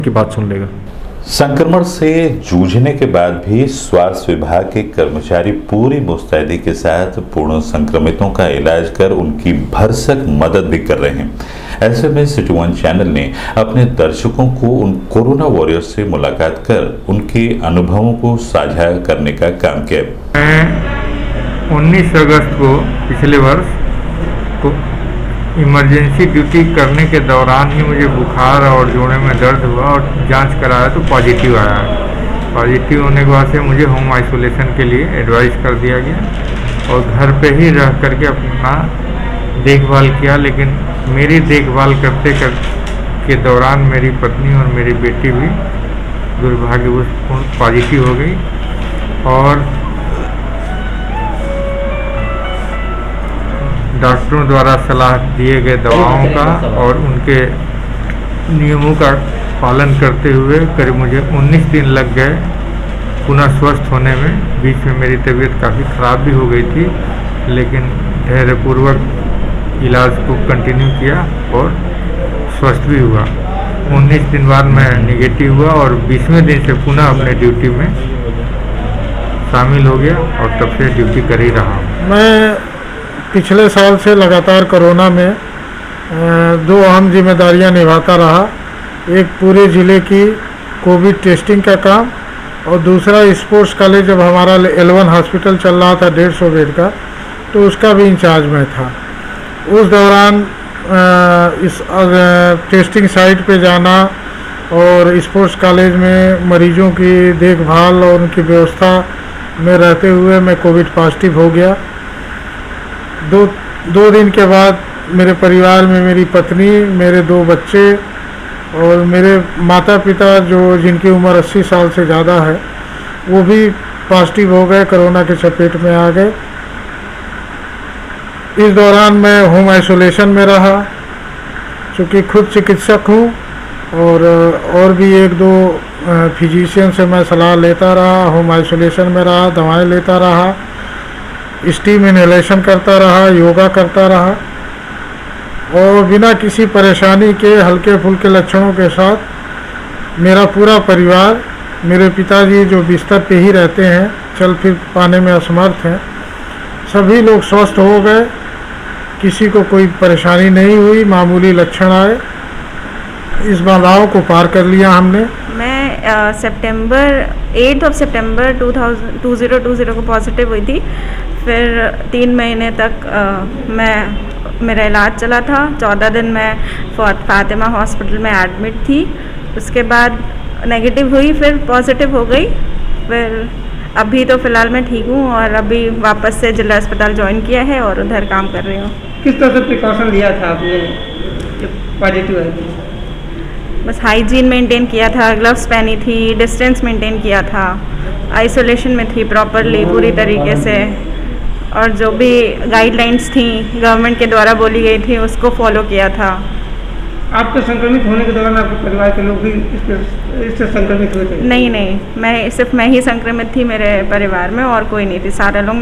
की बात सुन लेगा। संक्रमण से जूझने के बाद भी स्वास्थ्य विभाग के कर्मचारी पूरी मुस्तैदी के साथ पूर्ण संक्रमितों का इलाज कर उनकी भरसक मदद भी कर रहे हैं। ऐसे में सिटी वन चैनल ने अपने दर्शकों को उन कोरोना वॉरियर्स से मुलाकात कर उनके अनुभवों को साझा करने का काम किया। मैं 19 अगस्त को पिछले वर्ष को इमरजेंसी ड्यूटी करने के दौरान ही मुझे बुखार और जोड़ों में दर्द हुआ और जांच कराया तो पॉजिटिव आया। पॉजिटिव होने के बाद से मुझे होम आइसोलेशन के लिए एडवाइस कर दिया गया और घर पे ही रह करके अपना देखभाल किया। लेकिन मेरी देखभाल करते के दौरान मेरी पत्नी और मेरी बेटी भी दुर्भाग्यवश पॉजिटिव हो गई और डॉक्टरों द्वारा सलाह दिए गए दवाओं का और उनके नियमों का पालन करते हुए करीब मुझे 19 दिन लग गए पुनः स्वस्थ होने में। बीच में मेरी तबीयत काफ़ी ख़राब भी हो गई थी, लेकिन धैर्यपूर्वक इलाज को कंटिन्यू किया और स्वस्थ भी हुआ। 19 दिन बाद मैं निगेटिव हुआ और 20वें दिन से पुनः अपने ड्यूटी में शामिल हो गया और तब से ड्यूटी कर ही रहा हूँ। मैं पिछले साल से लगातार कोरोना में 2 अहम जिम्मेदारियां निभाता रहा। एक पूरे ज़िले की कोविड टेस्टिंग का काम और दूसरा स्पोर्ट्स कॉलेज जब हमारा L1 हॉस्पिटल चल रहा था 150 बेड का, तो उसका भी इंचार्ज मैं था। उस दौरान इस टेस्टिंग साइट पे जाना और स्पोर्ट्स कॉलेज में मरीजों की देखभाल और उनकी व्यवस्था में रहते हुए मैं कोविड पॉजिटिव हो गया। दो दिन के बाद मेरे परिवार में मेरी पत्नी, मेरे 2 बच्चे और मेरे माता पिता जिनकी उम्र 80 साल से ज़्यादा है, वो भी पॉजिटिव हो गए, कोरोना के चपेट में आ गए। इस दौरान मैं होम आइसोलेशन में रहा, चूँकि खुद चिकित्सक हूँ और भी 1-2 फिजिशियन से मैं सलाह लेता रहा, होम आइसोलेशन में रहा, दवाएं लेता रहा, स्टीम इनहेलेशन करता रहा, योगा करता रहा और बिना किसी परेशानी के हल्के फुल्के लक्षणों के साथ मेरा पूरा परिवार, मेरे पिताजी जो बिस्तर पे ही रहते हैं, चल फिर पाने में असमर्थ हैं, सभी लोग स्वस्थ हो गए। किसी को कोई परेशानी नहीं हुई, मामूली लक्षण आए। इस बाधाओं को पार कर लिया हमने। मैं 8 सितंबर 2020 को पॉजिटिव हुई थी। फिर 3 महीने तक मेरा इलाज चला था। 14 दिन मैं फातिमा हॉस्पिटल में एडमिट थी। उसके बाद नेगेटिव हुई, फिर पॉजिटिव हो गई। फिर अभी तो फ़िलहाल मैं ठीक हूँ और अभी वापस से जिला अस्पताल ज्वाइन किया है और उधर काम कर रही हूँ। किस तरह से प्रिकॉशन लिया था आपने जब पॉजिटिव आई थी? बस हाइजीन मेंटेन किया था, ग्लव्स पहनी थी, डिस्टेंस मेंटेन किया था, आइसोलेशन में थी प्रॉपरली पूरी तरीके से, और जो भी गाइडलाइंस थी गवर्नमेंट के द्वारा बोली गई थी उसको फॉलो किया था। आपके संक्रमित होने के दौरान आपके परिवार के लोग भी इससे संक्रमित हुए थे? नहीं, सिर्फ मैं ही संक्रमित थी मेरे परिवार में और कोई नहीं थी। सारे लोग